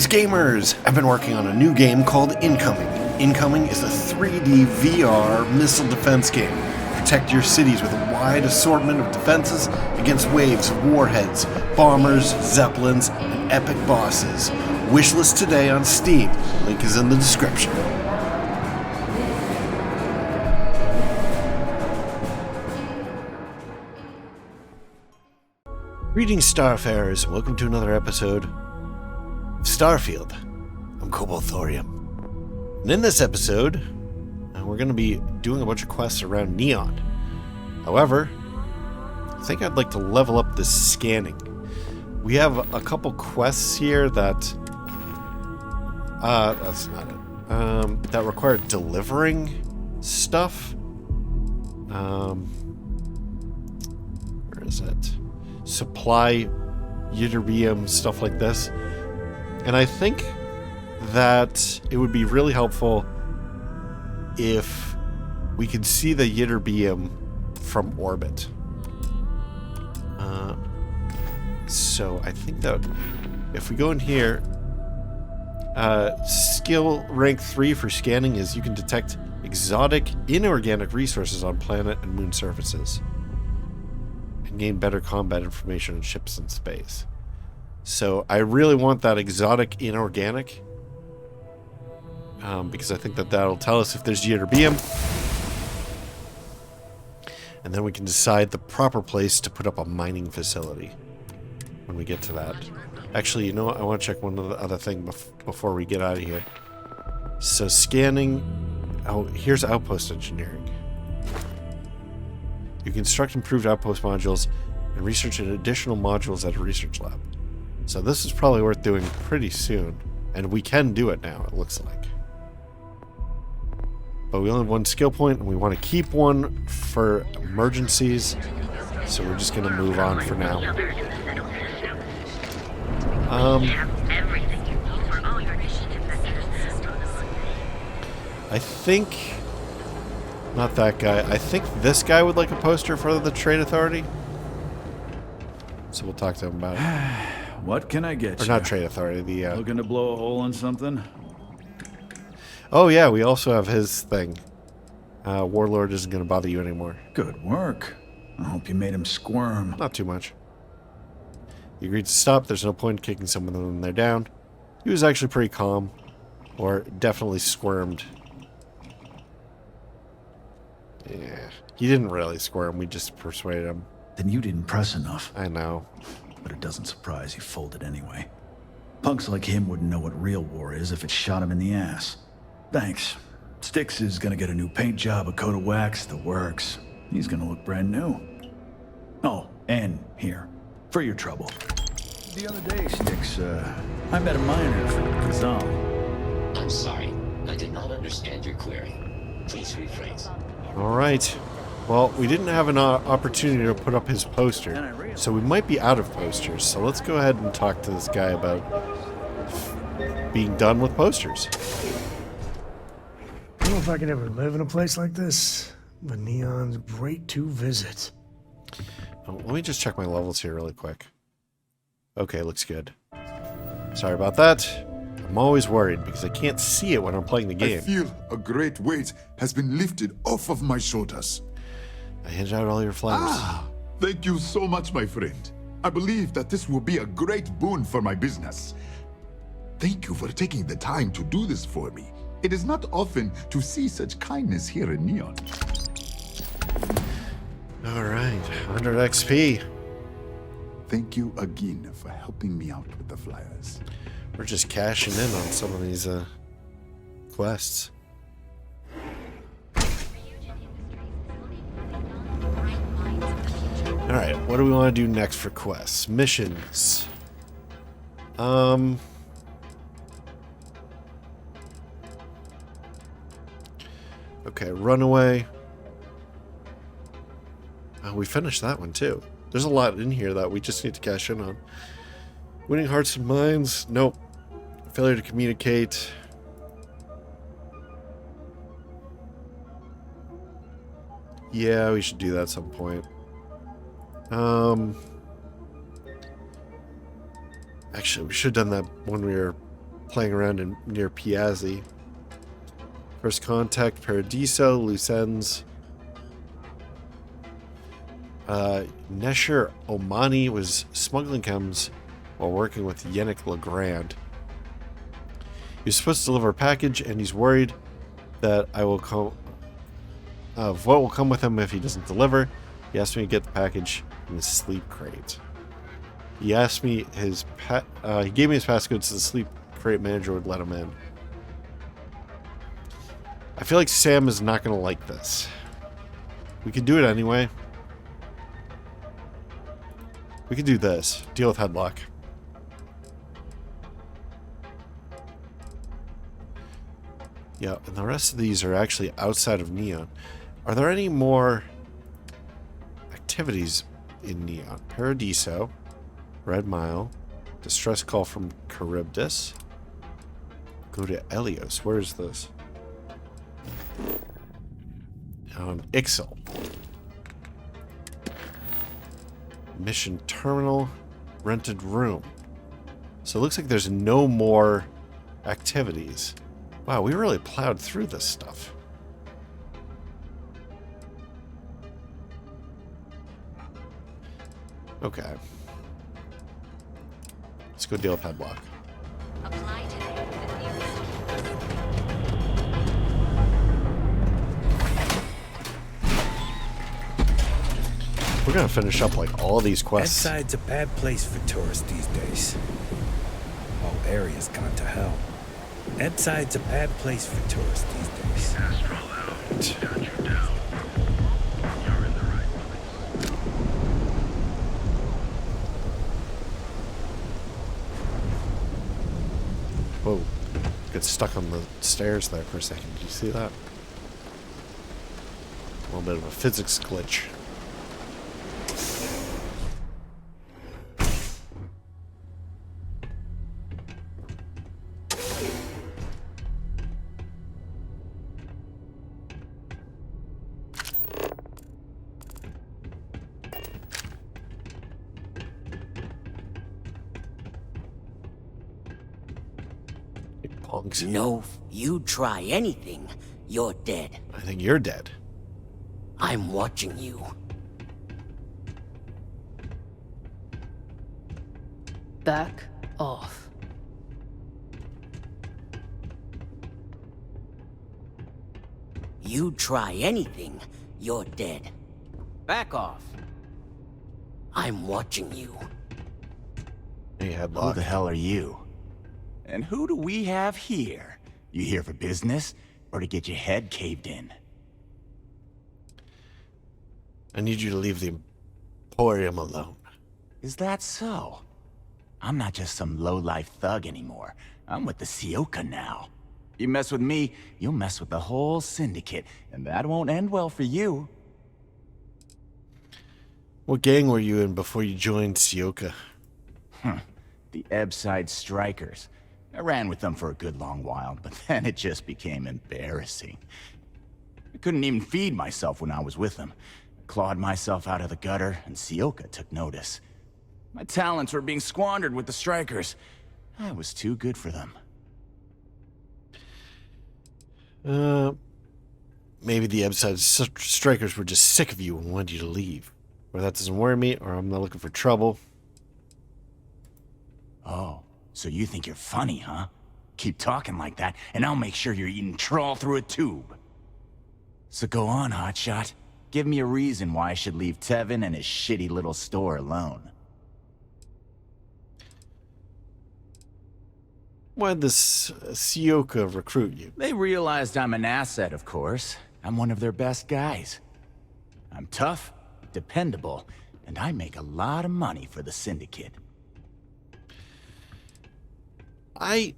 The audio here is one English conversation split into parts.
Greetings, gamers! I've been working on a new game called Incoming. Incoming is a 3D VR missile defense game. Protect your cities with a wide assortment of defenses against waves of warheads, bombers, zeppelins, and epic bosses. Wishlist today on Steam. Link is in the description. Greetings, Starfarers, and welcome to another episode of Starfield. I'm Cobalt Thorium. And in this episode, we're going to be doing a bunch of quests around Neon. However, I think I'd like to level up this scanning. We have a couple quests here that... that's not it. That require delivering stuff. Where is it? Supply ytterbium, stuff like this. And I think that it would be really helpful if we could see the ytterbium from orbit. So I think that if we go in here, skill rank 3 for scanning is you can detect exotic inorganic resources on planet and moon surfaces. Gain better combat information on ships in space. So I really want that exotic inorganic, because I think that that'll tell us if there's ytterbium, and then we can decide the proper place to put up a mining facility when we get to that. Actually, you know what? I want to check one other thing before we get out of here. So scanning. Oh, here's outpost engineering. You construct improved outpost modules and research additional modules at a research lab. So this is probably worth doing pretty soon. And we can do it now, it looks like. But we only have one skill point, and we want to keep one for emergencies. So we're just going to move on for now. I think... Not that guy. I think this guy would like a poster for the Trade Authority. So we'll talk to him about it. What can I get you? Or not Trade Authority, the... Looking to blow a hole in something? Oh yeah, we also have his thing. Warlord isn't going to bother you anymore. Good work. I hope you made him squirm. Not too much. He agreed to stop. There's no point in kicking someone when they're down. He was actually pretty calm. Or definitely squirmed. Yeah, he didn't really squirm, we just persuaded him. Then you didn't press enough. I know. But it doesn't surprise he folded anyway. Punks like him wouldn't know what real war is if it shot him in the ass. Thanks. Styx is gonna get a new paint job, a coat of wax, the works. He's gonna look brand new. Oh, and here, for your trouble. The other day, Styx, I met a miner from Cobalt. I'm sorry, I did not understand your query. Please rephrase. Alright. Well, we didn't have an opportunity to put up his poster, so we might be out of posters. So let's go ahead and talk to this guy about being done with posters. I don't know if I can ever live in a place like this, but Neon's great to visit. Oh, let me just check my levels here really quick. Okay, looks good. Sorry about that. I'm always worried because I can't see it when I'm playing the game. I feel a great weight has been lifted off of my shoulders. I handed out all your flowers. Thank you so much, my friend. I believe that this will be a great boon for my business. Thank you for taking the time to do this for me. It is not often to see such kindness here in Neon. Alright, 100 XP. Thank you again for helping me out with the flyers. We're just cashing in on some of these quests. Alright, what do we want to do next for quests? Missions. Okay, runaway. We finished that one too. There's a lot in here that we just need to cash in on. Winning hearts and minds. Nope. Failure to communicate. Yeah, we should do that at some point. Actually, we should have done that when we were playing around near Piazzi. First contact, Paradiso, loose ends. Nesher Omani was smuggling chems while working with Yannick Legrand. He was supposed to deliver a package, and he's worried that what will come with him if he doesn't deliver. He asked me to get the package in his sleep crate. He asked me he gave me his passcode so the sleep crate manager would let him in. I feel like Sam is not going to like this. We can do it anyway. We can do this. Deal with headlock. Yeah, and the rest of these are actually outside of Neon. Are there any more activities in Neon? Paradiso, Red Mile, distress call from Charybdis. Go to Elios. Where is this? Ixel. Mission terminal, rented room. So it looks like there's no more activities. Wow, we really plowed through this stuff. Okay. Let's go deal with headlock. Apply today with new. We're gonna finish up like all these quests. Ebbside's a bad place for tourists these days. Whole area's gone to hell. Ebbside's a bad place for tourists these days. Whoa. Get stuck on the stairs there for a second. Did you see that? A little bit of a physics glitch. Punks. No, you try anything, you're dead. I think you're dead. I'm watching you. Back off. You try anything, you're dead. Back off. I'm watching you. Hey, Who headlock. the hell are you? And who do we have here? You here for business, or to get your head caved in? I need you to leave the Emporium alone. Is that so? I'm not just some low-life thug anymore. I'm with the Sioka now. You mess with me, you'll mess with the whole syndicate, and that won't end well for you. What gang were you in before you joined Sioka? The Ebbside Strikers. I ran with them for a good long while, but then it just became embarrassing. I couldn't even feed myself when I was with them. I clawed myself out of the gutter, and Sioka took notice. My talents were being squandered with the Strikers. I was too good for them. Maybe the Ebbside Strikers were just sick of you and wanted you to leave. Or that doesn't worry me, or I'm not looking for trouble. Oh, so you think you're funny, huh? Keep talking like that, and I'll make sure you're eating trawl through a tube. So go on, hotshot. Give me a reason why I should leave Tevin and his shitty little store alone. Why'd this Sioka recruit you? They realized I'm an asset, of course. I'm one of their best guys. I'm tough, dependable, and I make a lot of money for the Syndicate. I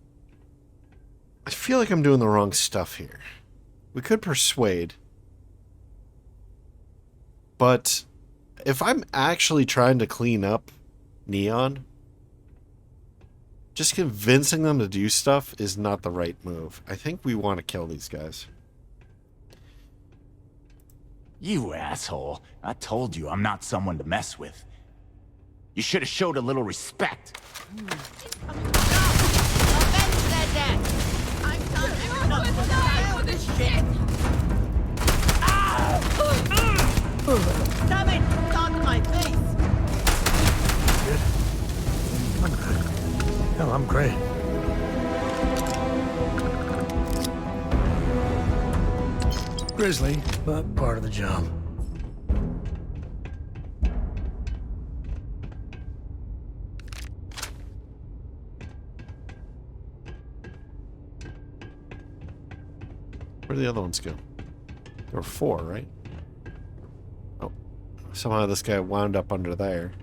feel like I'm doing the wrong stuff here. We could persuade. But if I'm actually trying to clean up Neon, just convincing them to do stuff is not the right move. I think we want to kill these guys. You asshole. I told you I'm not someone to mess with. You should have showed a little respect. Avenge their Shit! Damn it! Not in my face! Good. I'm good. Hell, I'm great. Grisly, but part of the job. Where do the other ones go? There were 4, right? Oh. Somehow this guy wound up under there.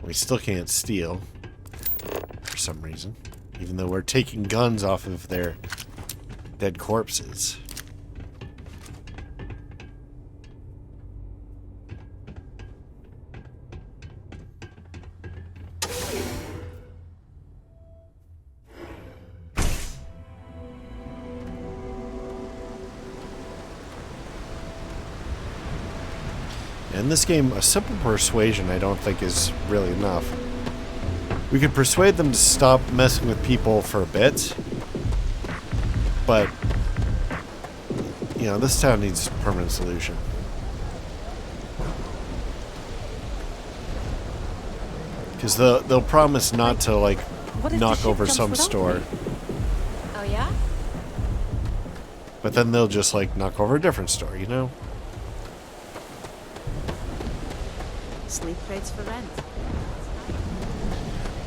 We still can't steal. For some reason. Even though we're taking guns off of their dead corpses. In this game, a simple persuasion I don't think is really enough. We could persuade them to stop messing with people for a bit, but, you know, this town needs a permanent solution. Because they'll promise not to, like, knock over some store. Oh, yeah? But then they'll just, like, knock over a different store, you know? Sleep crates for rent.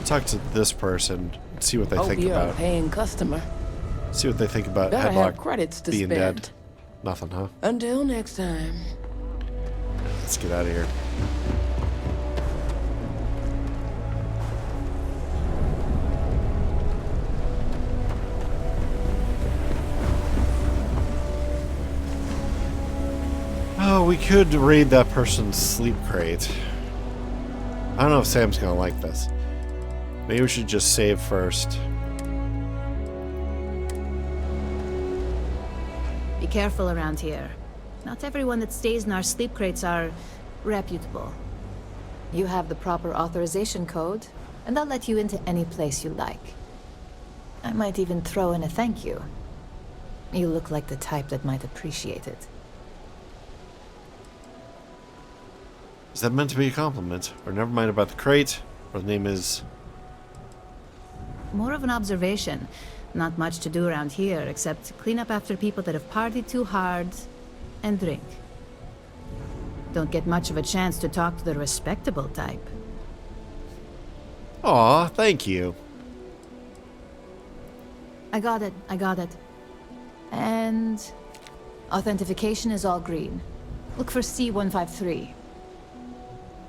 Talk to this person, see what they Hope think you're about. a paying customer. See what they think about Gotta have Headlock credits to being spend. dead. Nothing, huh? Until next time. Let's get out of here. Oh, we could raid that person's sleep crate. I don't know if Sam's gonna like this. Maybe we should just save first. Be careful around here. Not everyone that stays in our sleep crates are reputable. You have the proper authorization code, and I'll let you into any place you like. I might even throw in a thank you. You look like the type that might appreciate it. Is that meant to be a compliment? Or never mind about the crate? Or the name is... More of an observation. Not much to do around here, except clean up after people that have partied too hard and drink. Don't get much of a chance to talk to the respectable type. Aw, thank you. I got it. And authentication is all green. Look for C153.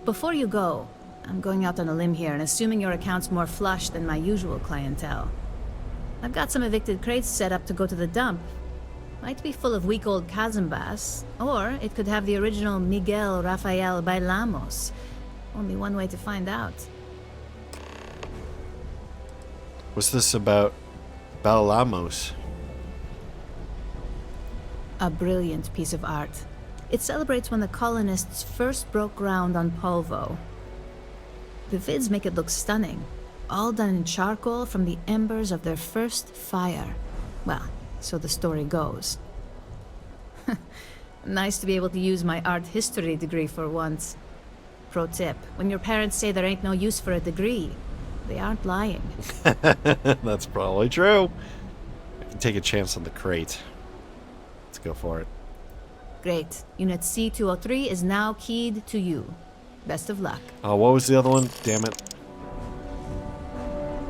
Before you go, I'm going out on a limb here and assuming your account's more flush than my usual clientele. I've got some evicted crates set up to go to the dump. Might be full of weak old Cazimbas, or it could have the original Miguel Rafael Bailamos. Only one way to find out. What's this about Bailamos? A brilliant piece of art. It celebrates when the colonists first broke ground on Polvo. The vids make it look stunning, all done in charcoal from the embers of their first fire. Well, so the story goes. Nice to be able to use my art history degree for once. Pro tip, when your parents say there ain't no use for a degree, they aren't lying. That's probably true. I can take a chance on the crate. Let's go for it. Great. Unit C203 is now keyed to you. Best of luck. Oh, what was the other one? Damn it.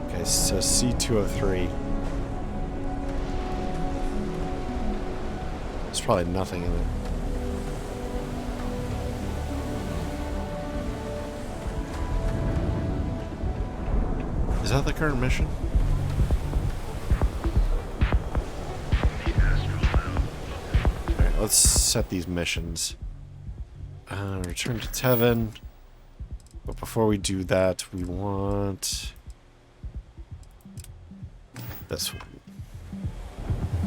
Okay, so C203. There's probably nothing in it. Is that the current mission? Alright, let's set these missions. Return to Tevin. But before we do that, we want this one.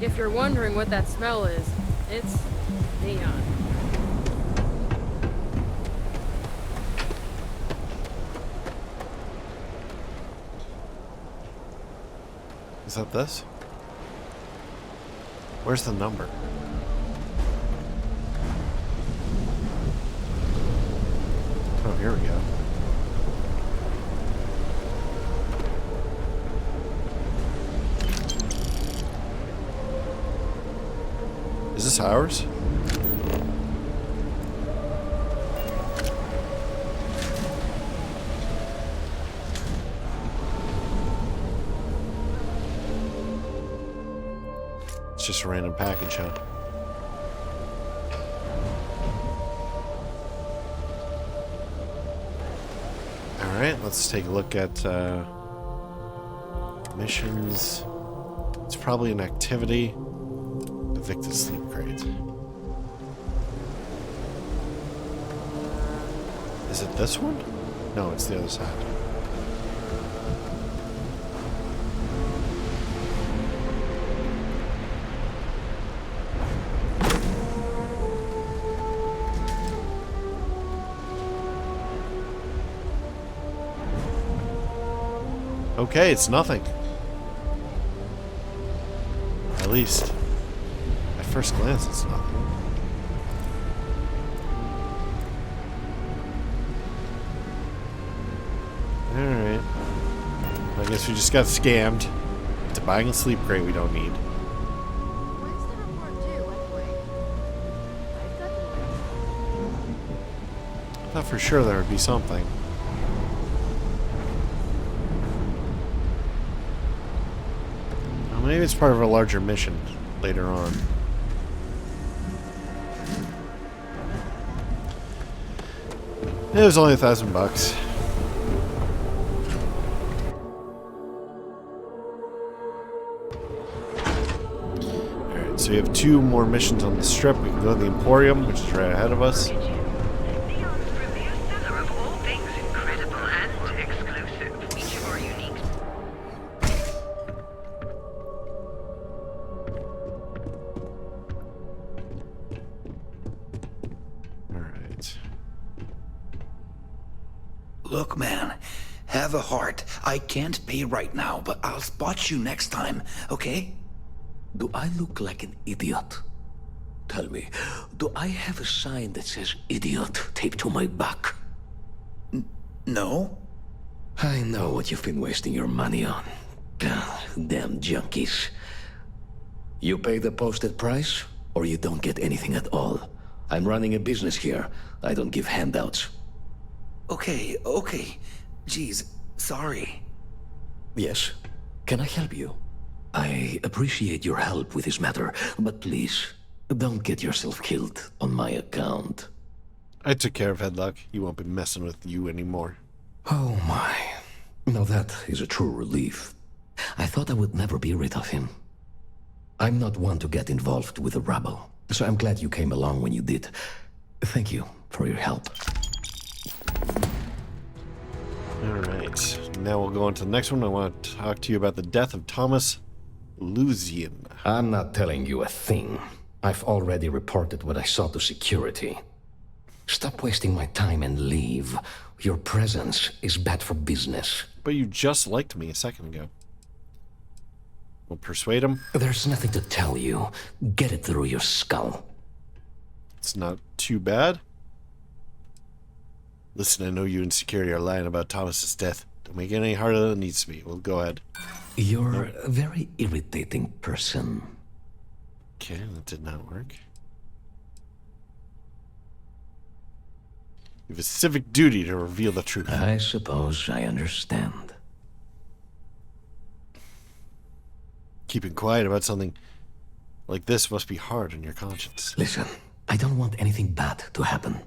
If you're wondering what that smell is, it's neon. Is that this? Where's the number? Oh, here we go. Is this ours? It's just a random package, huh? Alright, let's take a look at missions. It's probably an activity. Evicted sleep crate. Is it this one? No, it's the other side. Okay, it's nothing. At least, at first glance, it's nothing. Alright. I guess we just got scammed into buying a sleep crate we don't need. When's the report due, anyway? I've got to wait. I thought for sure there would be something. Well, maybe it's part of a larger mission later on. It was only $1,000. Alright, so we have 2 more missions on the strip. We can go to the Emporium, which is right ahead of us. Look, man, have a heart. I can't pay right now, but I'll spot you next time, okay? Do I look like an idiot? Tell me, do I have a sign that says idiot taped to my back? No? I know what you've been wasting your money on. Damn junkies. You pay the posted price, or you don't get anything at all. I'm running a business here. I don't give handouts. Okay. Jeez, sorry. Yes. Can I help you? I appreciate your help with this matter, but please, don't get yourself killed on my account. I took care of Headlock. He won't be messing with you anymore. Oh my. Now that is a true relief. I thought I would never be rid of him. I'm not one to get involved with the rabble, so I'm glad you came along when you did. Thank you for your help. Alright, now we'll go on to the next one. I want to talk to you about the death of Thomas Luzian. I'm not telling you a thing. I've already reported what I saw to security. Stop wasting my time and leave. Your presence is bad for business. But you just liked me a second ago. We'll persuade him. There's nothing to tell you. Get it through your skull. It's not too bad. Listen, I know you and security are lying about Thomas's death. Don't make it any harder than it needs to be. Well, go ahead. You're a very irritating person. Okay, that did not work. You have a civic duty to reveal the truth. I suppose I understand. Keeping quiet about something like this must be hard on your conscience. Listen, I don't want anything bad to happen.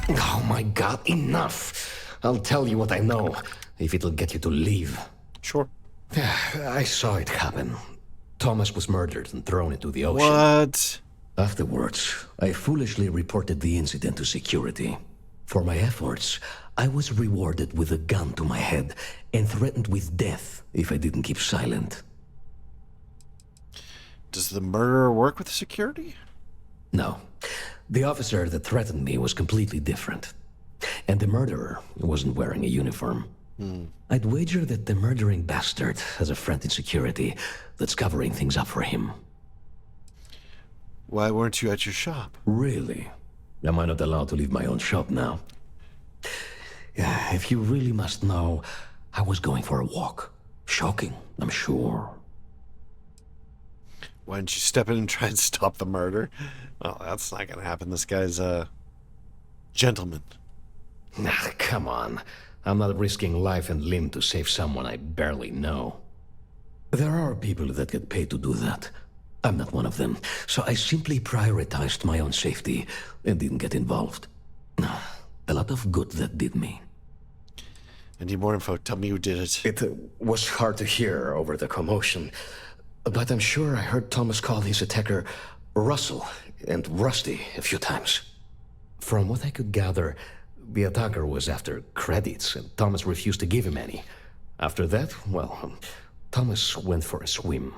Oh my god, enough! I'll tell you what I know, if it'll get you to leave. Sure. I saw it happen. Thomas was murdered and thrown into the ocean. What? Afterwards, I foolishly reported the incident to security. For my efforts, I was rewarded with a gun to my head and threatened with death if I didn't keep silent. Does the murderer work with security? No. The officer that threatened me was completely different. And the murderer wasn't wearing a uniform. I'd wager that the murdering bastard has a friend in security that's covering things up for him. Why weren't you at your shop? Really? Am I not allowed to leave my own shop now? Yeah, if you really must know, I was going for a walk. Shocking, I'm sure. Why didn't you step in and try and stop the murder? Well, that's not gonna happen. This guy's a gentleman. Nah, come on. I'm not risking life and limb to save someone I barely know. There are people that get paid to do that. I'm not one of them, so I simply prioritized my own safety and didn't get involved. A lot of good that did me. I need more info. Tell me who did it. It was hard to hear over the commotion, but I'm sure I heard Thomas call his attacker Russell and Rusty a few times. From what I could gather, the attacker was after credits, and Thomas refused to give him any. After that, well, Thomas went for a swim.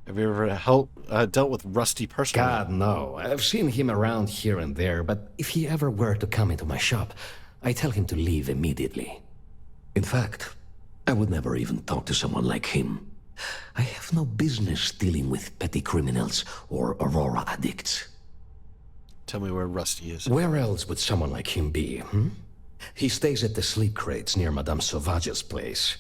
Have you ever dealt with Rusty personally? God, no. I've seen him around here and there, but if he ever were to come into my shop, I tell him to leave immediately. In fact, I would never even talk to someone like him. I have no business dealing with petty criminals or Aurora addicts. Tell me where Rusty is. Where else would someone like him be, He stays at the sleep crates near Madame Sauvage's place.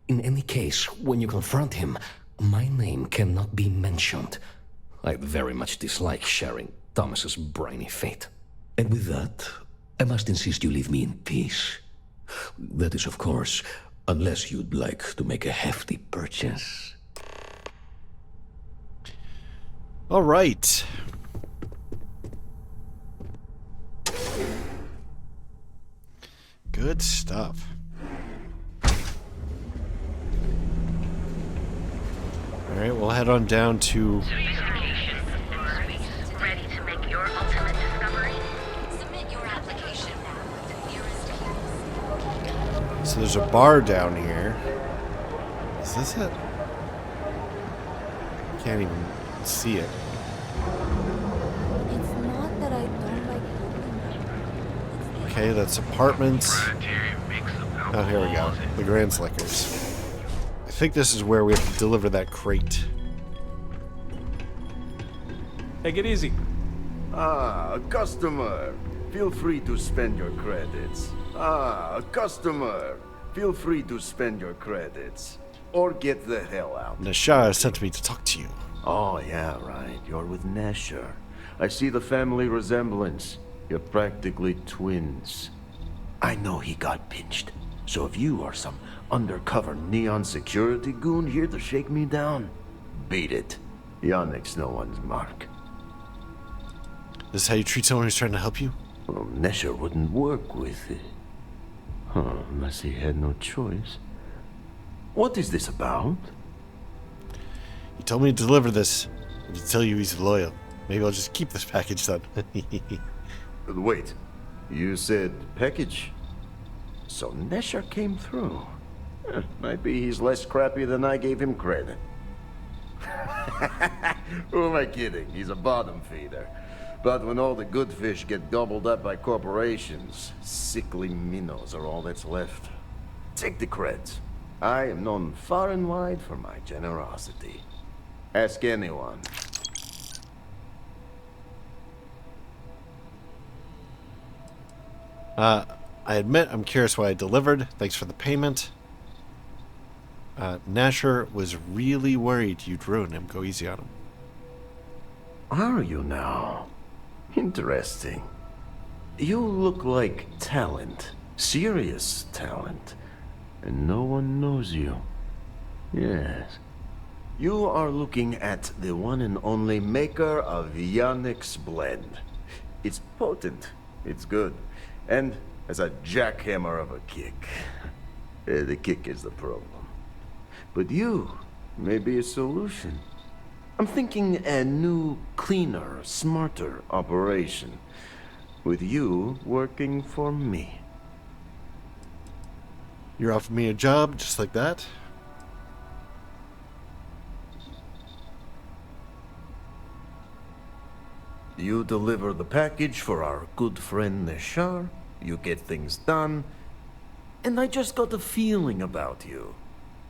In any case, when you confront him, my name cannot be mentioned. I'd very much dislike sharing Thomas's briny fate. And with that, I must insist you leave me in peace. That is, of course, unless you'd like to make a hefty purchase. All right. Good stuff. All right, we'll head on down to... Ready to make your ultimate discovery? Submit your application now to nearest. So there's a bar down here. Is this it? Can't even see it. It's not that I don't like helping. Okay, that's apartments. Oh, here we go. The Grand Slickers. I think this is where we have to deliver that crate. Take it easy. Ah, customer. Feel free to spend your credits. Ah, customer. Feel free to spend your credits. Or get the hell out. Nashar sent me to talk to you. Oh, yeah, right. You're with Nesher. I see the family resemblance. You're practically twins. I know he got pinched. So if you are some undercover neon security goon here to shake me down, beat it. Yannick's no one's mark. This is how you treat someone who's trying to help you? Well, Nesher wouldn't work with it. Huh, unless he had no choice. What is this about? He told me to deliver this and to tell you he's loyal. Maybe I'll just keep this package then. Wait, you said package? So Nesher came through. Might be he's less crappy than I gave him credit. Who am I kidding? He's a bottom feeder. But when all the good fish get gobbled up by corporations, sickly minnows are all that's left. Take the creds. I am known far and wide for my generosity. Ask anyone. I admit I'm curious why I delivered. Thanks for the payment. Nasher was really worried you'd ruin him. Go easy on him. Are you now? Interesting. You look like talent. Serious talent. And no one knows you. Yes. You are looking at the one and only maker of Yannick's blend. It's potent. It's good. And as a jackhammer of a kick. The kick is the problem. But you may be a solution. I'm thinking a new, cleaner, smarter operation. With you working for me. You're offering me a job just like that? You deliver the package for our good friend Neshar, you get things done, and I just got a feeling about you.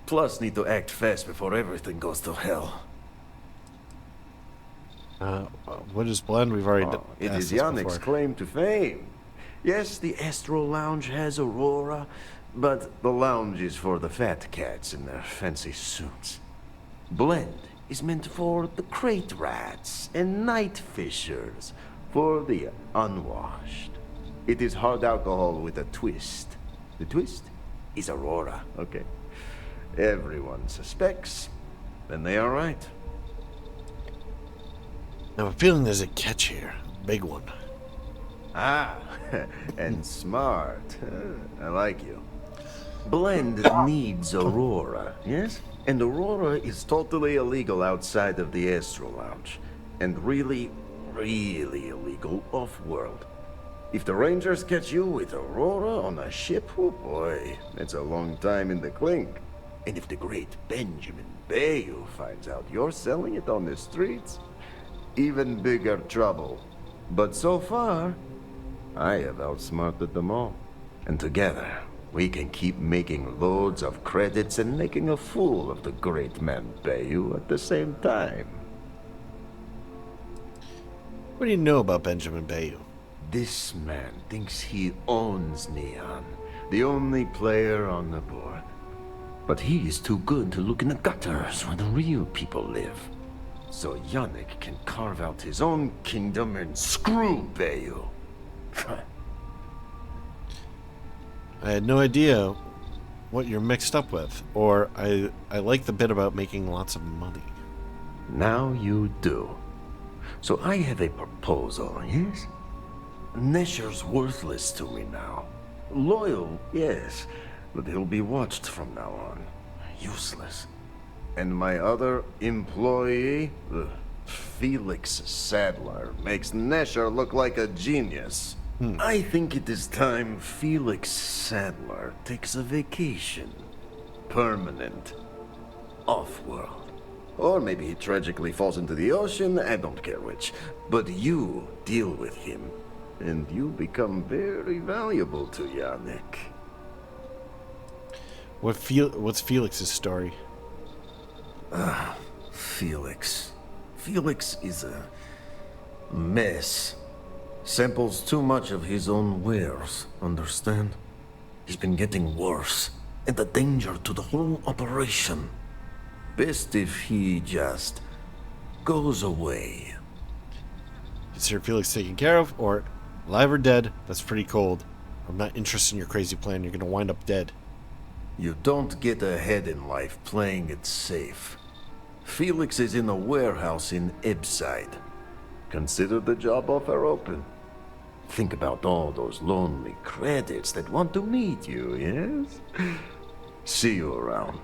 Plus, need to act fast before everything goes to hell. What is Blend? We've already It asked is this Yannick's before. claim to fame. Yes, the Astro Lounge has Aurora, but the lounge is for the fat cats in their fancy suits. Blend is meant for the crate rats and night fishers, for the unwashed. It is hard alcohol with a twist. The twist is Aurora, okay? Everyone suspects, then they are right. I have a feeling there's a catch here. A big one. Ah, and smart. I like you. Blend needs Aurora, yes? And Aurora is totally illegal outside of the Astro Lounge. And really, really illegal off-world. If the Rangers catch you with Aurora on a ship, oh boy, that's a long time in the clink. And if the great Benjamin Bayou finds out you're selling it on the streets, even bigger trouble. But so far, I have outsmarted them all. And together, we can keep making loads of credits and making a fool of the great man Bayou at the same time. What do you know about Benjamin Bayou? This man thinks he owns Neon, the only player on the board. But he is too good to look in the gutters where the real people live. So Yannick can carve out his own kingdom and screw Bayou. I had no idea what you're mixed up with, or I like the bit about making lots of money. Now you do. So I have a proposal, yes? Nesher's worthless to me now. Loyal, yes, but he'll be watched from now on. Useless. And my other employee, Felix Sadler, makes Nesher look like a genius. I think it is time Felix Sadler takes a vacation. Permanent. Off-world. Or maybe he tragically falls into the ocean, I don't care which. But you deal with him, and you become very valuable to Yannick. What's Felix's story? Felix. Felix is a mess. Samples too much of his own wares, understand? He's been getting worse, and a danger to the whole operation. Best if he just goes away. Consider Felix taken care of, or alive or dead? That's pretty cold. I'm not interested in your crazy plan. You're gonna wind up dead. You don't get ahead in life playing it safe. Felix is in a warehouse in Ebside. Consider the job offer open. Think about all those lonely credits that want to meet you, yes? See you around.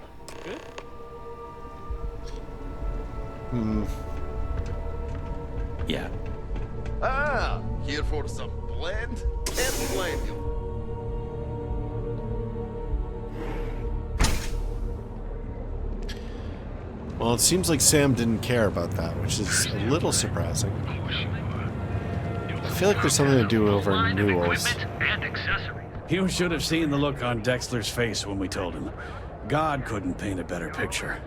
Yeah. Ah, here for some blend? Can't blame you. Well, it seems like Sam didn't care about that, which is a little surprising. I feel like there's something to do over in Newell's. You should have seen the look on Dexler's face when we told him. God couldn't paint a better picture.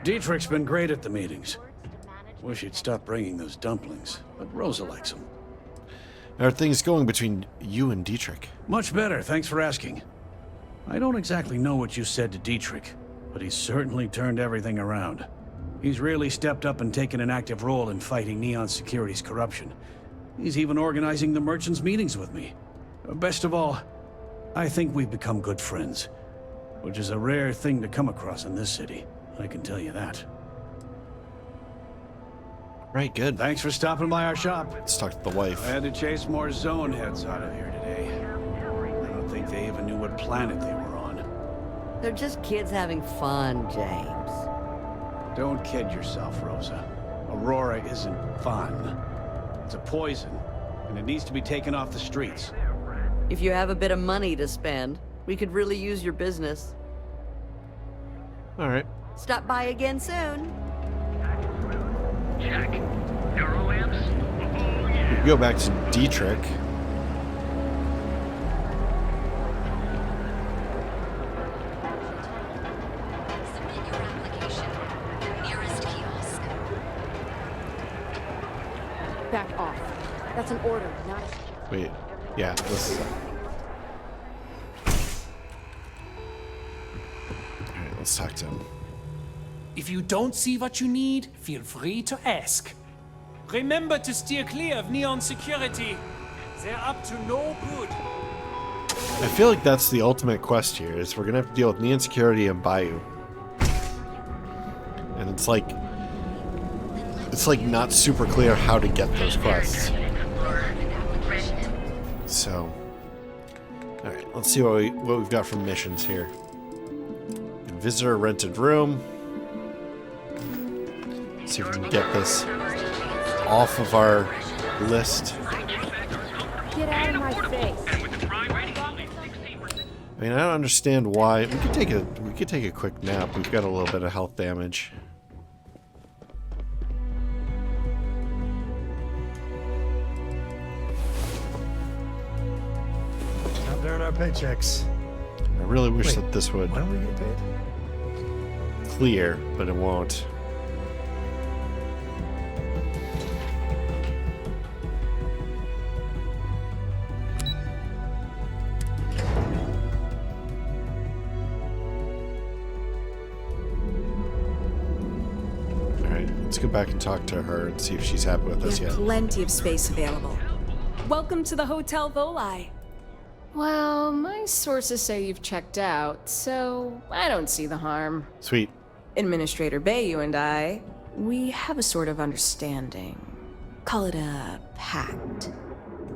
Dietrich's been great at the meetings. Wish he'd stop bringing those dumplings, but Rosa likes them. How are things going between you and Dietrich? Much better, thanks for asking. I don't exactly know what you said to Dietrich, but he's certainly turned everything around. He's really stepped up and taken an active role in fighting Neon Security's corruption. He's even organizing the merchants' meetings with me. Best of all, I think we've become good friends, which is a rare thing to come across in this city. I can tell you that. Right, good. Thanks for stopping by our shop. Let's talk to the wife. I had to chase more zone heads out of here today. I don't think they even knew what planet they were on. They're just kids having fun, James. Don't kid yourself, Rosa. Aurora isn't fun. It's a poison, and it needs to be taken off the streets. If you have a bit of money to spend, we could really use your business. All right. Stop by again soon. We go back to Dietrich. That's an order, not Wait. Yeah, this is... Alright, let's talk to him. If you don't see what you need, feel free to ask. Remember to steer clear of Neon security. They're up to no good. I feel like that's the ultimate quest here, is we're gonna have to deal with Neon Security and Bayou. And it's like not super clear how to get those quests. So, alright, let's see what we've got from missions here. Visitor rented room. See if we can get this off of our list. Get out of my face. I mean, I don't understand why. We could take a quick nap. We've got a little bit of health damage. Not during our paychecks. I really wish that this would Why don't we get paid? clear, but it won't. Let's go back and talk to her and see if she's happy with us yet. Plenty of space available. Welcome to the Hotel Voli. Well, my sources say you've checked out, so I don't see the harm. Sweet. Administrator Bayou and I, we have a sort of understanding. Call it a pact.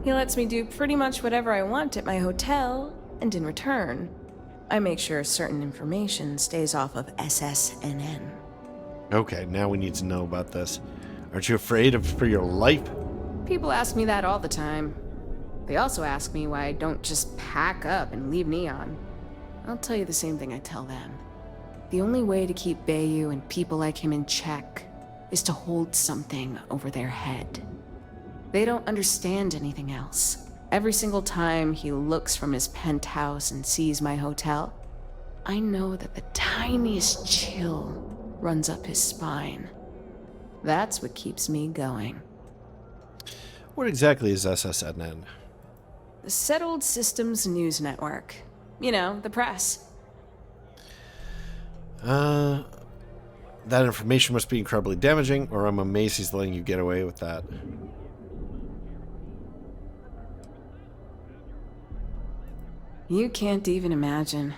He lets me do pretty much whatever I want at my hotel, and in return, I make sure certain information stays off of SSNN. Okay, now we need to know about this. Aren't you afraid for your life? People ask me that all the time. They also ask me why I don't just pack up and leave Neon. I'll tell you the same thing I tell them. The only way to keep Bayou and people like him in check is to hold something over their head. They don't understand anything else. Every single time he looks from his penthouse and sees my hotel, I know that the tiniest chill runs up his spine. That's what keeps me going. What exactly is SSNN? The Settled Systems News Network. You know, the press. That information must be incredibly damaging, or I'm amazed he's letting you get away with that. You can't even imagine.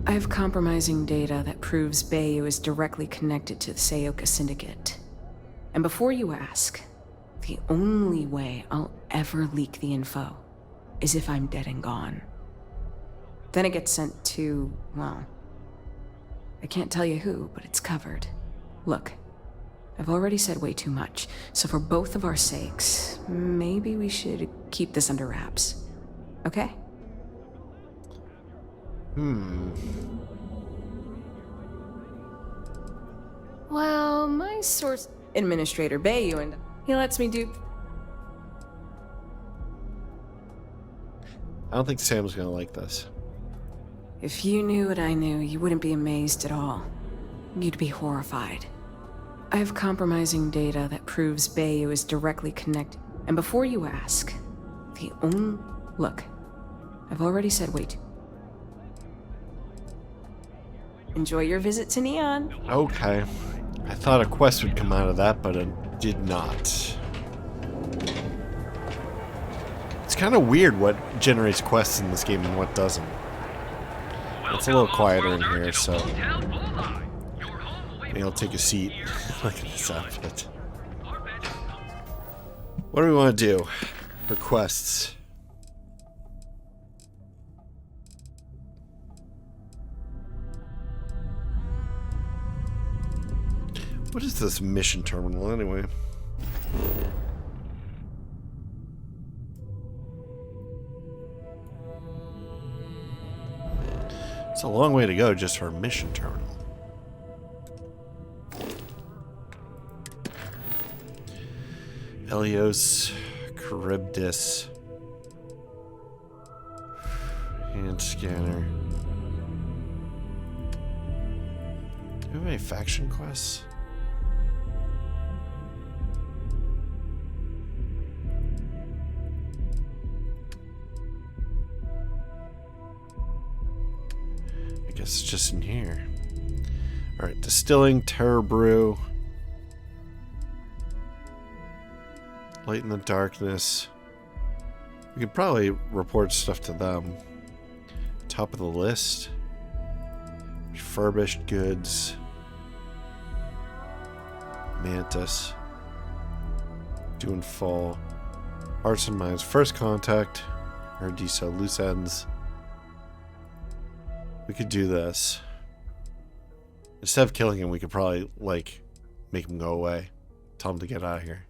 I have compromising data that proves Bayou is directly connected to the Seoka Syndicate. And before you ask, the only way I'll ever leak the info is if I'm dead and gone. Then it gets sent to, well, I can't tell you who, but it's covered. Look, I've already said way too much, so for both of our sakes, maybe we should keep this under wraps. Okay? Well, my source... Administrator Bayou and... He lets me do... I don't think Sam's gonna like this. If you knew what I knew, you wouldn't be amazed at all. You'd be horrified. I have compromising data that proves Bayou is directly connected. And before you ask, the only... Look, I've already said way too... Enjoy your visit to Neon. Okay. I thought a quest would come out of that, but it did not. It's kind of weird what generates quests in this game and what doesn't. It's a little quieter in here, so maybe I'll take a seat. Look at this outfit. What do we want to do for quests? What is this mission terminal anyway? It's a long way to go just for a mission terminal. Helios, Charybdis, hand scanner. Do we have any faction quests? guess it's just in here. Alright, distilling, terror brew. Light in the darkness. We could probably report stuff to them. Top of the list. Refurbished goods. Mantis. Doing full. Hearts and minds. First contact. Or deso. Loose ends. We could do this. Instead of killing him, we could probably, like, make him go away. Tell him to get out of here.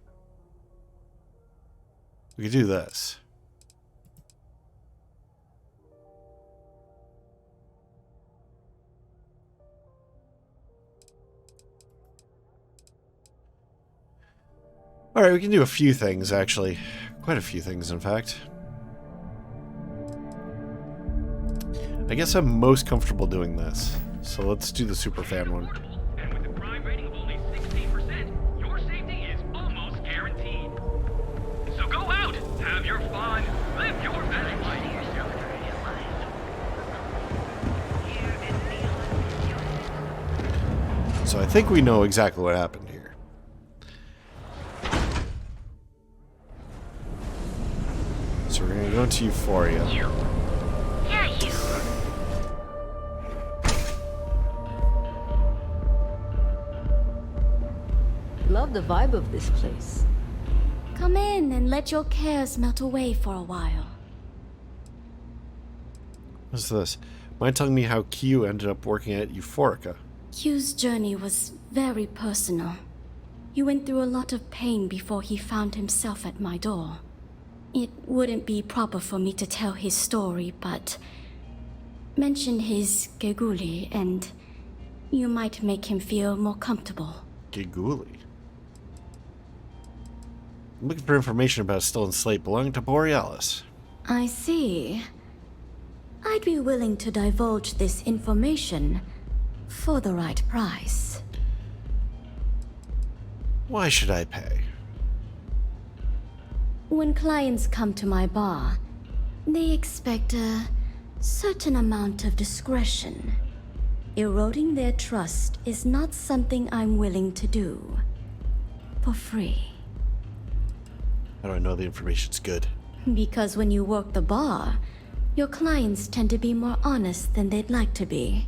We could do this. Alright, we can do a few things, actually. Quite a few things, in fact. I guess I'm most comfortable doing this. So let's do the superfan one. And with a crime rating of only 16%, your safety is almost guaranteed. So go out, have your fun, live your best life. So I think we know exactly what happened here. So we're gonna go into Euphoria. Yeah, you. Love the vibe of this place. Come in and let your cares melt away for a while. What's this? Mind telling me how Q ended up working at Euphorica? Q's journey was very personal. He went through a lot of pain before he found himself at my door. It wouldn't be proper for me to tell his story, but mention his Geguli and you might make him feel more comfortable. Geguli? I'm looking for information about a stolen slate belonging to Borealis. I see. I'd be willing to divulge this information for the right price. Why should I pay? When clients come to my bar, they expect a certain amount of discretion. Eroding their trust is not something I'm willing to do for free. How do I know the information's good? Because when you work the bar, your clients tend to be more honest than they'd like to be.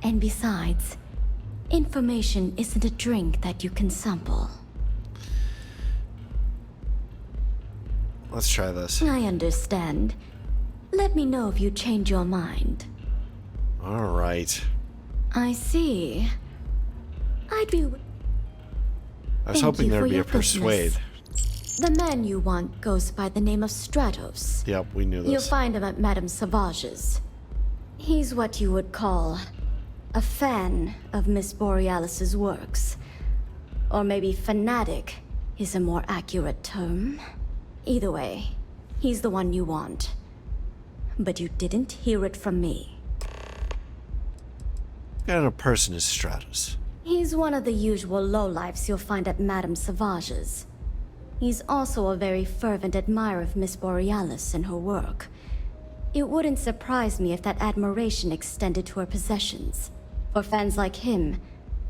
And besides, information isn't a drink that you can sample. Let's try this. I understand. Let me know if you change your mind. Alright. I see. I was hoping there'd be a persuade. The man you want goes by the name of Stratos. Yep, we knew this. You'll find him at Madame Savage's. He's what you would call a fan of Miss Borealis's works. Or maybe fanatic is a more accurate term. Either way, he's the one you want. But you didn't hear it from me. What kind of person is Stratos? He's one of the usual lowlifes you'll find at Madame Savage's. He's also a very fervent admirer of Miss Borealis and her work. It wouldn't surprise me if that admiration extended to her possessions. For fans like him,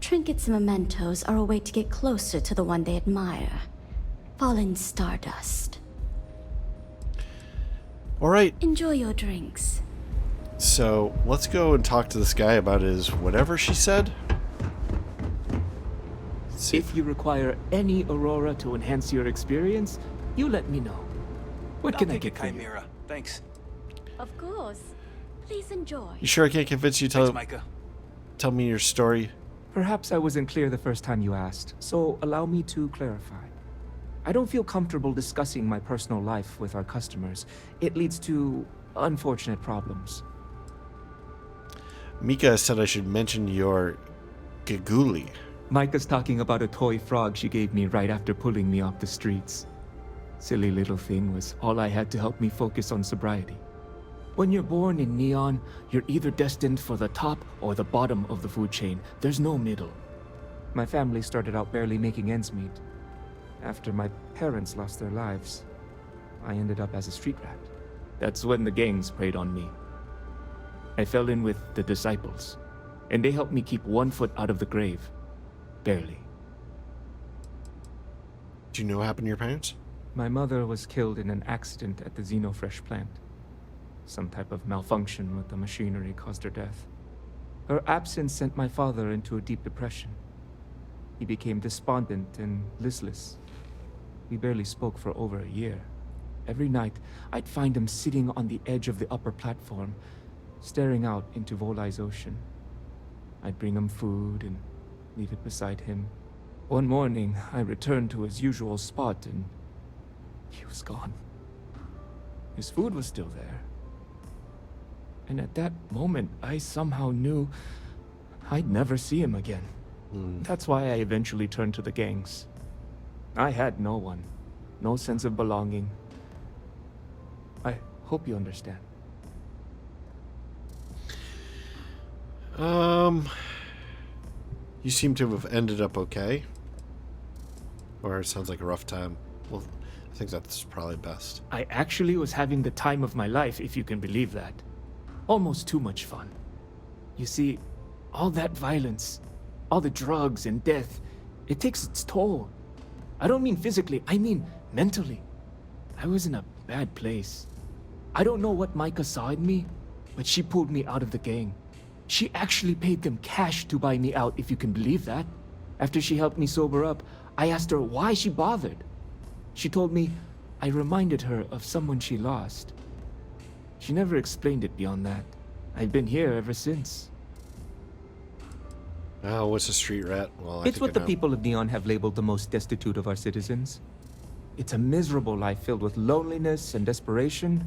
trinkets and mementos are a way to get closer to the one they admire. Fallen stardust. Alright. Enjoy your drinks. So, let's go and talk to this guy about his whatever she said. If you require any Aurora to enhance your experience, you let me know. What can I get for you? Chimera. Thanks. Of course. Please enjoy. You sure I can't convince you to tell me your story? Perhaps I wasn't clear the first time you asked, so allow me to clarify. I don't feel comfortable discussing my personal life with our customers. It leads to unfortunate problems. Mika said I should mention your Geguli. Micah's talking about a toy frog she gave me right after pulling me off the streets. Silly little thing was all I had to help me focus on sobriety. When you're born in Neon, you're either destined for the top or the bottom of the food chain. There's no middle. My family started out barely making ends meet. After my parents lost their lives, I ended up as a street rat. That's when the gangs preyed on me. I fell in with the disciples, and they helped me keep 1 foot out of the grave. Barely. Do you know what happened to your parents? My mother was killed in an accident at the Xenofresh plant. Some type of malfunction with the machinery caused her death. Her absence sent my father into a deep depression. He became despondent and listless. We barely spoke for over a year. Every night, I'd find him sitting on the edge of the upper platform, staring out into Volai's ocean. I'd bring him food and leave it beside him. One morning, I returned to his usual spot and he was gone. His food was still there. And at that moment, I somehow knew I'd never see him again. That's why I eventually turned to the gangs. I had no one, no sense of belonging. I hope you understand. You seem to have ended up okay. Or it sounds like a rough time. Well, I think that's probably best. I actually was having the time of my life, if you can believe that. Almost too much fun. You see, all that violence, all the drugs and death, it takes its toll. I don't mean physically, I mean mentally. I was in a bad place. I don't know what Micah saw in me, but she pulled me out of the gang. She actually paid them cash to buy me out, if you can believe that. After she helped me sober up, I asked her why she bothered. She told me I reminded her of someone she lost. She never explained it beyond that. I've been here ever since. Oh, what's a street rat? Well, It's what the people of Neon have labeled the most destitute of our citizens. It's a miserable life filled with loneliness and desperation.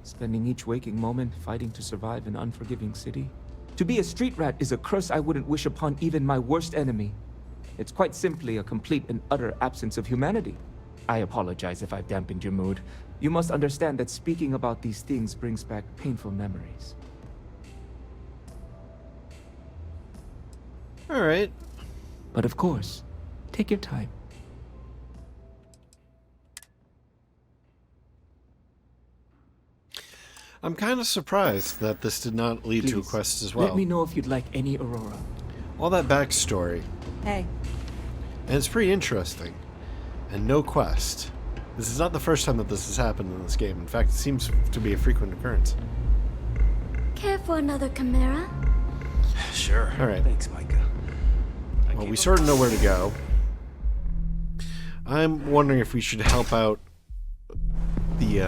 Spending each waking moment fighting to survive an unforgiving city. To be a street rat is a curse I wouldn't wish upon even my worst enemy. It's quite simply a complete and utter absence of humanity. I apologize if I've dampened your mood. You must understand that speaking about these things brings back painful memories. All right. But of course, take your time. I'm kind of surprised that this did not lead to a Please, quest as well. Let me know if you'd like any Aurora. All that backstory. Hey. And it's pretty interesting. And no quest. This is not the first time that this has happened in this game. In fact, it seems to be a frequent occurrence. Care for another chimera? Sure. All right. Thanks, Micah. Well, we sort of know where to go. I'm wondering if we should help out the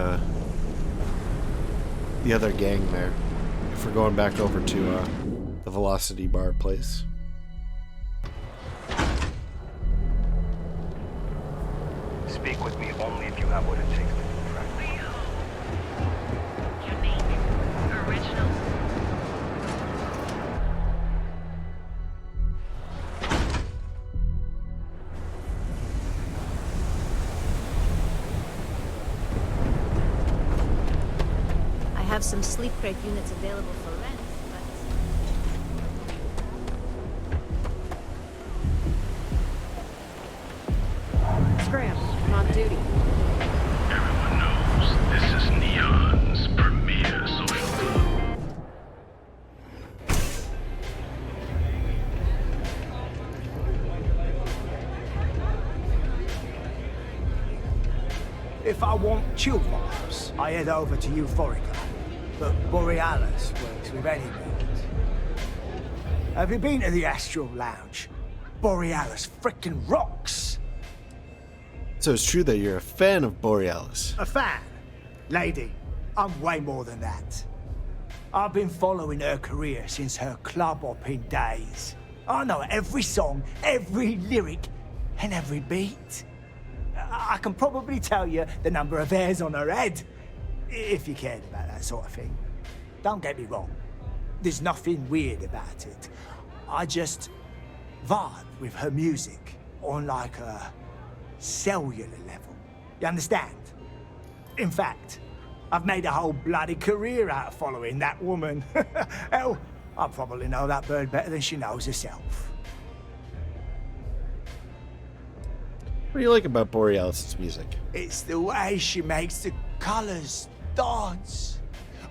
other gang there. If we're going back over to the Velocity Bar place. Speak with me only if you have what it takes to contract. Your name, original. I have some sleep crate units available for rent, but... Scram, I'm on duty. Everyone knows this is Neon's premier social club. If I want chill vibes, I head over to Euphorica. But Borealis works with any mood. Have you been to the Astral Lounge? Borealis frickin' rocks! So it's true that you're a fan of Borealis. A fan? Lady, I'm way more than that. I've been following her career since her club hopping days. I know every song, every lyric, and every beat. I can probably tell you the number of hairs on her head, if you cared about that sort of thing. Don't get me wrong. There's nothing weird about it. I just vibe with her music on like a cellular level. You understand? In fact, I've made a whole bloody career out of following that woman. Hell, I probably know that bird better than she knows herself. What do you like about Borealis' music? It's the way she makes the colors dance.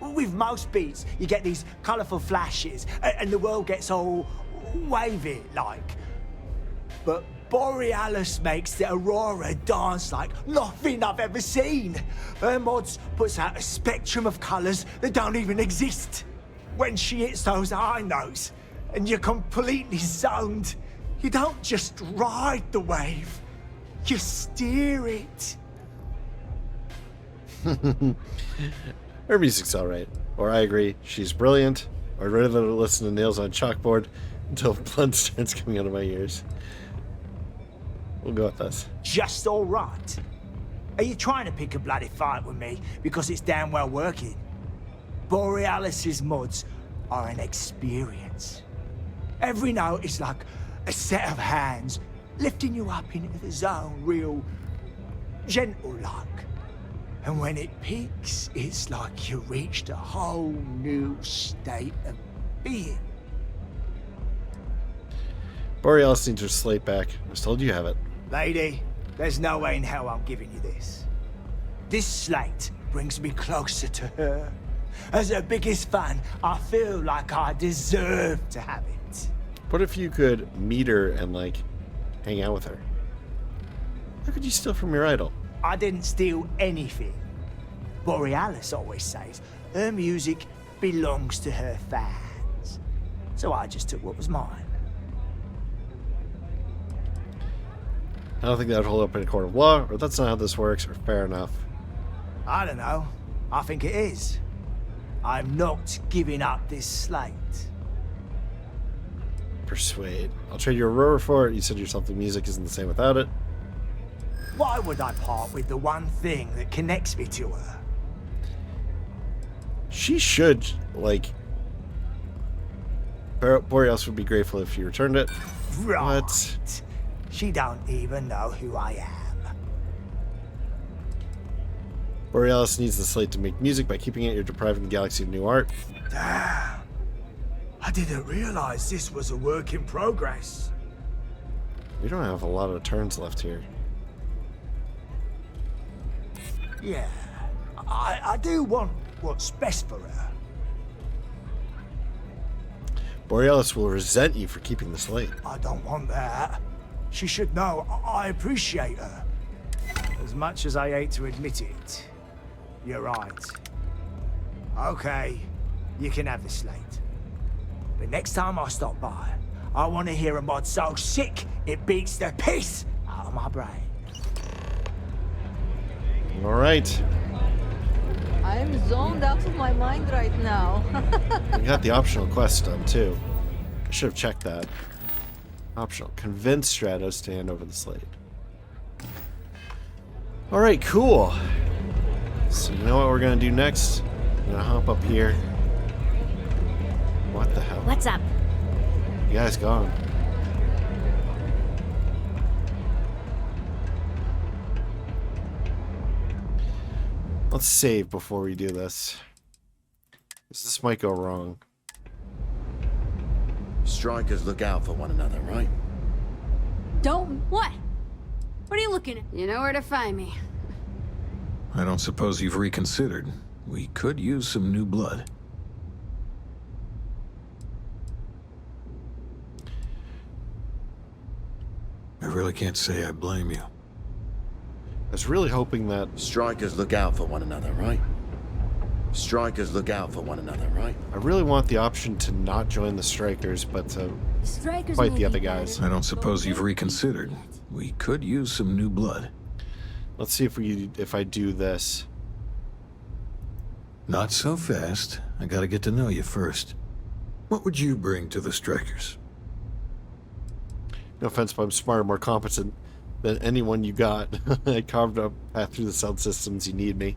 With most beats, you get these colourful flashes, and the world gets all wavy like. But Borealis makes the Aurora dance like nothing I've ever seen. Her mods puts out a spectrum of colours that don't even exist. When she hits those high notes, and you're completely zoned, you don't just ride the wave, you steer it. Her music's alright. Or I agree, she's brilliant. Or I'd rather listen to nails on chalkboard until blood starts coming out of my ears. We'll go with this. Just alright? Are you trying to pick a bloody fight with me because it's damn well working? Borealis's mods are an experience. Every note is like a set of hands lifting you up into the zone real gentle-like. And when it peaks, it's like you reached a whole new state of being. Borealis needs her slate back. I was told you have it. Lady, there's no way in hell I'm giving you this. This slate brings me closer to her. As her biggest fan, I feel like I deserve to have it. What if you could meet her and, like, hang out with her? How could you steal from your idol? I didn't steal anything. Borealis always says her music belongs to her fans. So I just took what was mine. I don't think that would hold up in a court of law, or that's not how this works, or fair enough. I don't know. I think it is. I'm not giving up this slate. Persuade. I'll trade you a rower for it. You said yourself the music isn't the same without it. Why would I part with the one thing that connects me to her? She should, like... Borealis would be grateful if you returned it. Right. But... she don't even know who I am. Borealis needs the slate to make music. By keeping it, you're depriving the galaxy of new art. Damn. I didn't realize this was a work in progress. We don't have a lot of turns left here. Yeah, I do want what's best for her. Borealis will resent you for keeping the slate. I don't want that. She should know I appreciate her. As much as I hate to admit it, you're right. Okay, you can have the slate. But next time I stop by, I want to hear a mod so sick it beats the piss out of my brain. All right. I'm zoned out of my mind right now. We got the optional quest done, too. I should have checked that. Optional. Convince Stratos to hand over the slate. All right, cool. So you know what we're going to do next? I'm going to hop up here. What the hell? What's up? You guys gone. Let's save before we do this. This might go wrong. Strikers look out for one another, right? Don't what? What are you looking at? You know where to find me. I don't suppose you've reconsidered. We could use some new blood. I really can't say I blame you. I was really hoping that... Strikers look out for one another, right? Strikers look out for one another, right? I really want the option to not join the Strikers, but to fight the other guys. I don't suppose you've reconsidered. We could use some new blood. Let's see if I do this. Not so fast. I gotta get to know you first. What would you bring to the Strikers? No offense, but I'm smarter, more competent than anyone you got. I carved up path through the sound systems. You need me.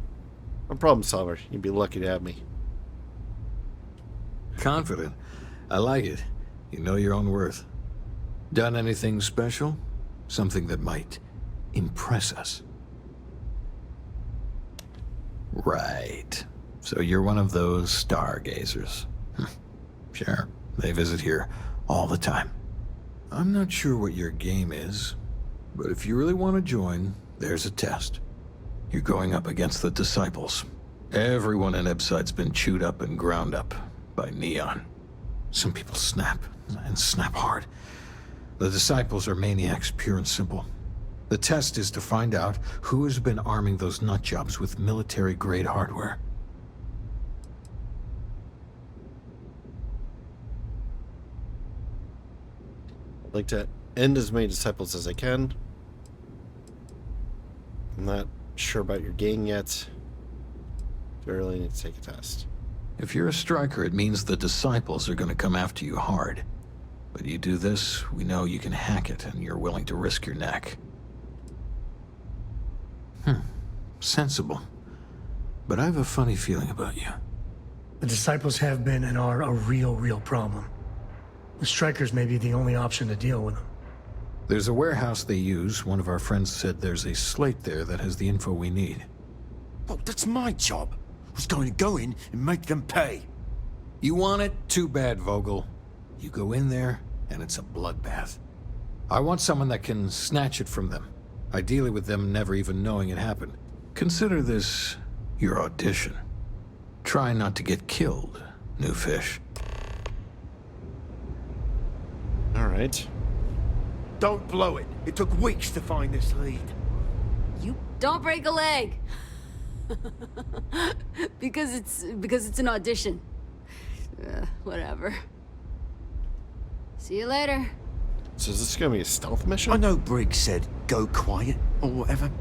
I'm a problem solver. You'd be lucky to have me. Confident. I like it. You know your own worth. Done anything special? Something that might impress us? Right. So you're one of those stargazers. Sure. They visit here all the time. I'm not sure what your game is, but if you really want to join, there's a test. You're going up against the Disciples. Everyone in Ebside's been chewed up and ground up by Neon. Some people snap, and snap hard. The Disciples are maniacs, pure and simple. The test is to find out who has been arming those nutjobs with military-grade hardware. I'd like to end as many Disciples as I can. I'm not sure about your gang yet. Do I really need to take a test? If you're a striker, it means the Disciples are going to come after you hard. But you do this, we know you can hack it, and you're willing to risk your neck. Sensible. But I have a funny feeling about you. The Disciples have been and are a real problem. The Strikers may be the only option to deal with them. There's a warehouse they use. One of our friends said there's a slate there that has the info we need. Oh, that's my job. I was going to go in and make them pay. You want it? Too bad, Vogel. You go in there, and it's a bloodbath. I want someone that can snatch it from them. Ideally with them never even knowing it happened. Consider this your audition. Try not to get killed, new fish. All right. Don't blow it. It took weeks to find this lead. You don't break a leg. because it's an audition. Whatever. See you later. So is this gonna be a stealth mission? I know Briggs said go quiet or whatever.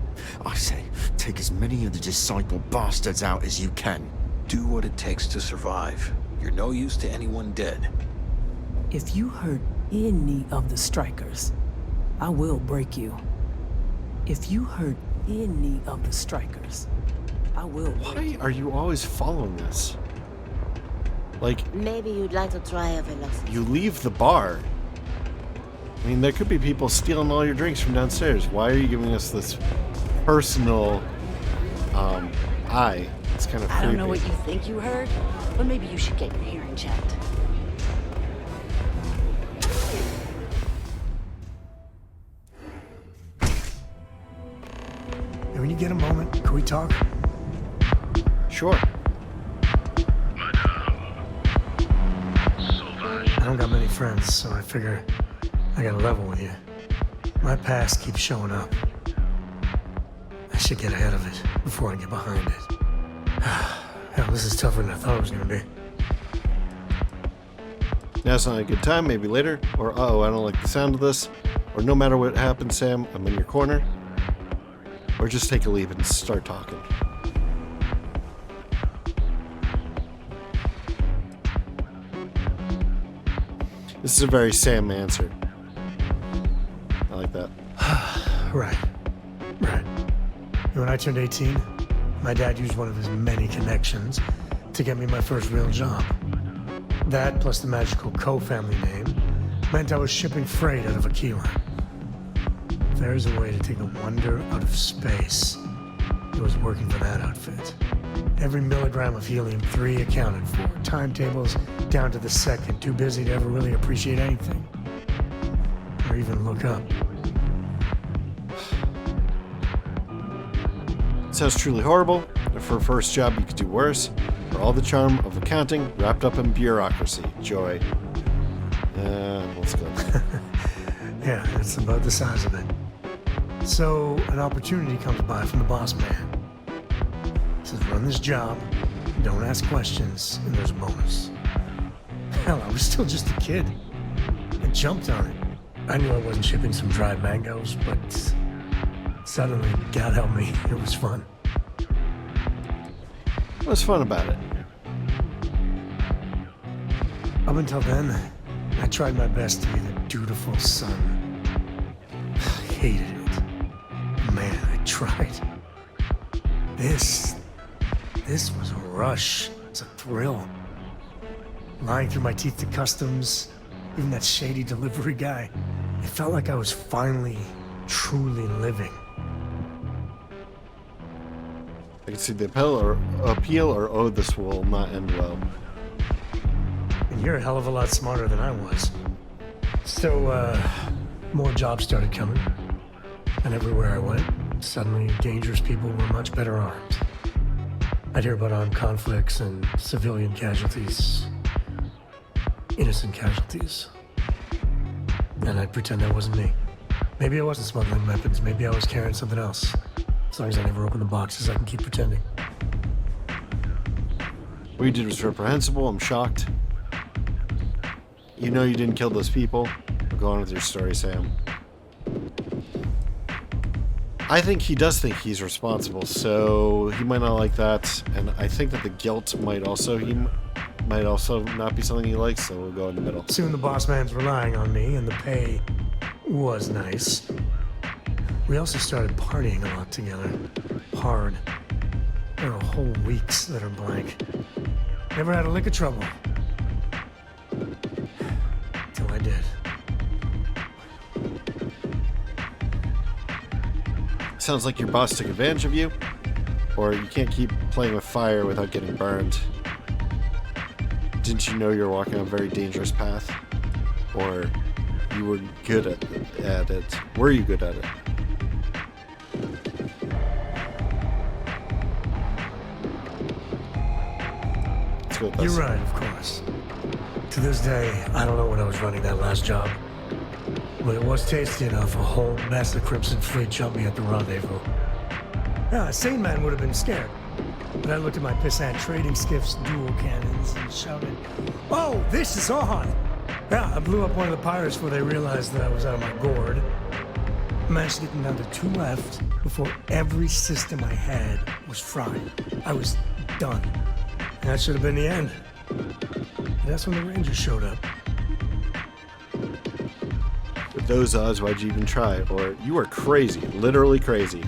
I say take as many of the Disciple bastards out as you can. Do what it takes to survive. You're no use to anyone dead. If you hurt any of the Strikers, I will break you. If you hurt any of the Strikers, I will. Why are you always following this? Like, maybe you'd like to try a velocity. You leave the bar. I mean, there could be people stealing all your drinks from downstairs. Why are you giving us this personal eye? It's kind of creepy. I don't know what you think you heard, but maybe you should get your hearing checked. Hey, when you get a moment, can we talk? Sure. I don't got many friends, so I figure I gotta level with you. My past keeps showing up. I should get ahead of it before I get behind it. Hell, this is tougher than I thought it was gonna be. Now's not a good time, maybe later. Or, uh-oh, I don't like the sound of this. Or no matter what happens, Sam, I'm in your corner. Or just take a leave and start talking. This is a very Sam answer. I like that. Right. When I turned 18, my dad used one of his many connections to get me my first real job. That, plus the magical Co family name, meant I was shipping freight out of Aquila. If there's a way to take the wonder out of space, it was working for that outfit. Every milligram of helium-3 accounted for. Timetables down to the second. Too busy to ever really appreciate anything. Or even look up. Sounds truly horrible. For a first job, you could do worse. For all the charm of accounting wrapped up in bureaucracy. Joy. Let's go. Yeah, it's about the size of it. So, an opportunity comes by from the boss man. Says, run this job, don't ask questions, and there's a bonus. Hell, I was still just a kid. I jumped on it. I knew I wasn't shipping some dried mangoes, but suddenly, God help me, it was fun. What's fun about it? Up until then, I tried my best to be the dutiful son. I hated it. Man, I tried. This was a rush. It's a thrill. Lying through my teeth to customs, even that shady delivery guy. It felt like I was finally, truly living. I can see the appeal or this will not end well. And you're a hell of a lot smarter than I was. So, more jobs started coming. And everywhere I went, suddenly dangerous people were much better armed. I'd hear about armed conflicts and civilian casualties. Innocent casualties. And I'd pretend that wasn't me. Maybe I wasn't smuggling weapons, maybe I was carrying something else. As long as I never open the boxes, I can keep pretending. What you did was reprehensible, I'm shocked. You know you didn't kill those people. Go on with your story, Sam. I think he does think he's responsible, so he might not like that, and I think that the guilt might also not be something he likes, so we'll go in the middle. Soon the boss man's relying on me, and the pay was nice. We also started partying a lot together. Hard. There are whole weeks that are blank. Never had a lick of trouble. Till I did. Sounds like your boss took advantage of you, or you can't keep playing with fire without getting burned. Didn't you know you were walking on a very dangerous path? Or you were good at it? Were you good at it? Let's go with this. You're right, of course. To this day, I don't know when I was running that last job. But it was tasty enough, a whole mess of Crimson Fleet jumped me at the rendezvous. Yeah, a sane man would have been scared. But I looked at my pissant trading skiff's dual cannons and shouted, "Oh, this is on!" Yeah, I blew up one of the pirates before they realized that I was out of my gourd. I managed to get them down to 2 left before every system I had was fried. I was done. And that should have been the end. And that's when the Rangers showed up. With those odds, why'd you even try? Or you are crazy, literally crazy.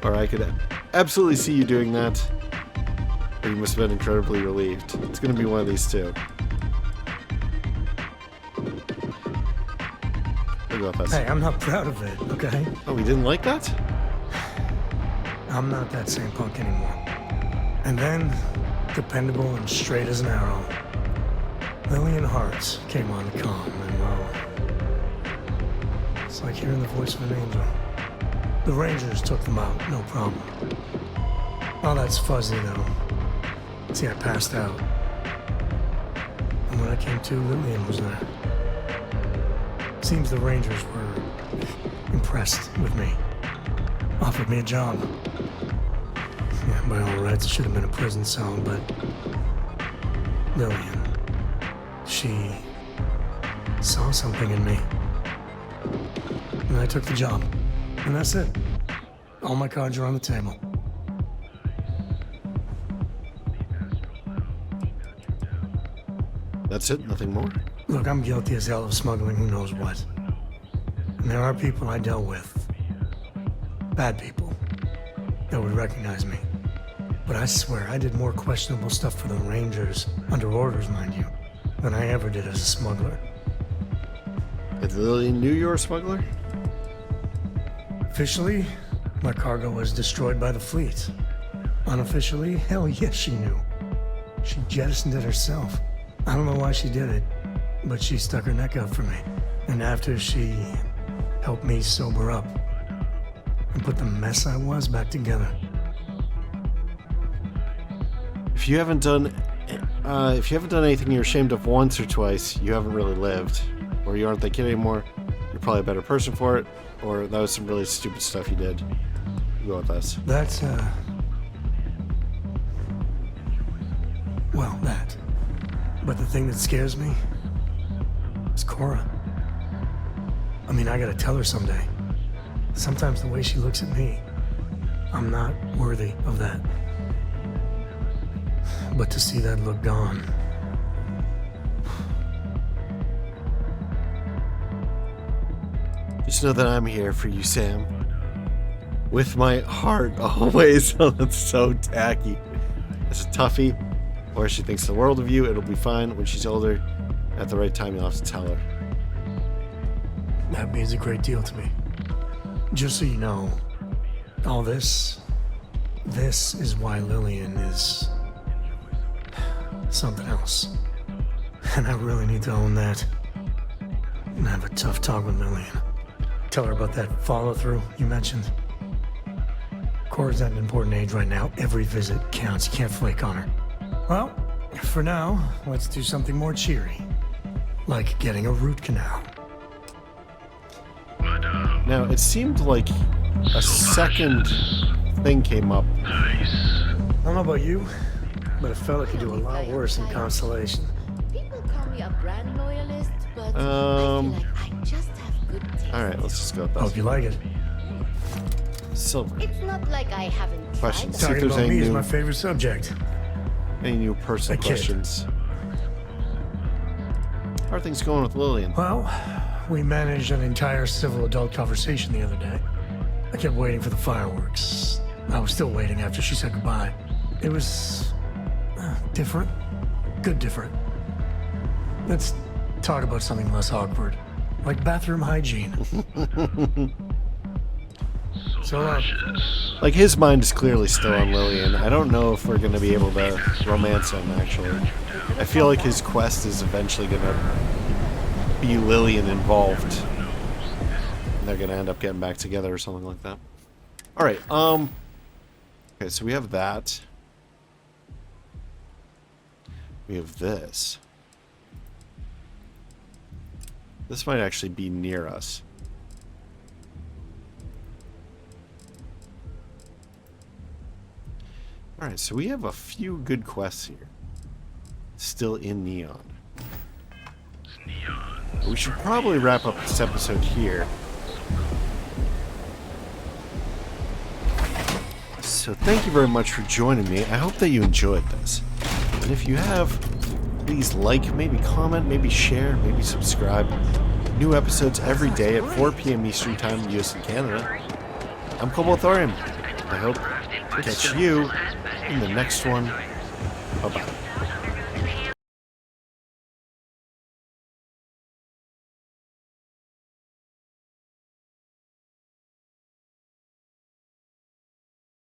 Or I could absolutely see you doing that, or you must have been incredibly relieved. It's going to be one of these two. We'll go with this. Hey, I'm not proud of it, okay? Oh, we didn't like that? I'm not that same punk anymore. And then, dependable and straight as an arrow, Lillian Hartz came on the comm, and well, it's like hearing the voice of an angel. The Rangers took them out, no problem. All that's fuzzy, though. See, I passed out. And when I came to, Lillian was there. Seems the Rangers were impressed with me. Offered me a job. Yeah, by all rights, it should have been a prison cell, but Lillian, she saw something in me. And I took the job. And that's it. All my cards are on the table. That's it? Nothing more? Look, I'm guilty as hell of smuggling who knows what. And there are people I dealt with. Bad people. That would recognize me. But I swear, I did more questionable stuff for the Rangers, under orders, mind you, than I ever did as a smuggler. If Lillian knew you were a smuggler? Officially, my cargo was destroyed by the fleet. Unofficially, hell yes, she knew. She jettisoned it herself. I don't know why she did it, but she stuck her neck out for me. And after she helped me sober up and put the mess I was back together. If you haven't done anything you're ashamed of once or twice, you haven't really lived. Or you aren't that kid anymore. You're probably a better person for it. Or that was some really stupid stuff you did. Go with us. That's, well, that. But the thing that scares me is Cora. I mean, I gotta tell her someday. Sometimes the way she looks at me, I'm not worthy of that. But to see that look gone... Just know that I'm here for you, Sam. With my heart, always. Oh, that's so tacky. As a toughie, or she thinks the world of you, it'll be fine. When she's older, at the right time, you'll have to tell her. That means a great deal to me. Just so you know, all this is why Lillian is something else. And I really need to own that. And have a tough talk with Lillian. Tell her about that follow-through you mentioned. Cora's at an important age right now. Every visit counts. You can't flake on her. Well, for now, let's do something more cheery. Like getting a root canal. Now, it seemed like a second thing came up. I don't know about you, but a fella could do a lot worse in Constellation. People call me a brand loyalist, but I feel like I just have good taste. Alright, let's just go with this. Hope you like it. Silver. It's not like I haven't Questions. See if Talking there's about any me is new, my favorite subject. any new personal questions. How are things going with Lillian? Well, we managed an entire civil adult conversation the other day. I kept waiting for the fireworks. I was still waiting after she said goodbye. It was different. Good different. Let's talk about something less awkward, like bathroom hygiene. So, like, his mind is clearly still on Lillian. I don't know if we're going to be able to romance him, actually. I feel like his quest is eventually going to be Lillian involved. And they're going to end up getting back together or something like that. Alright, okay, so we have that. We have this. This might actually be near us. Alright, so we have a few good quests here. Still in Neon. We should probably wrap up this episode here. So thank you very much for joining me. I hope that you enjoyed this. And if you have, please like, maybe comment, maybe share, maybe subscribe. New episodes every day at 4 p.m. Eastern Time, US and Canada. I'm Cobalt Thorium. I hope to catch you in the next one. Bye-bye.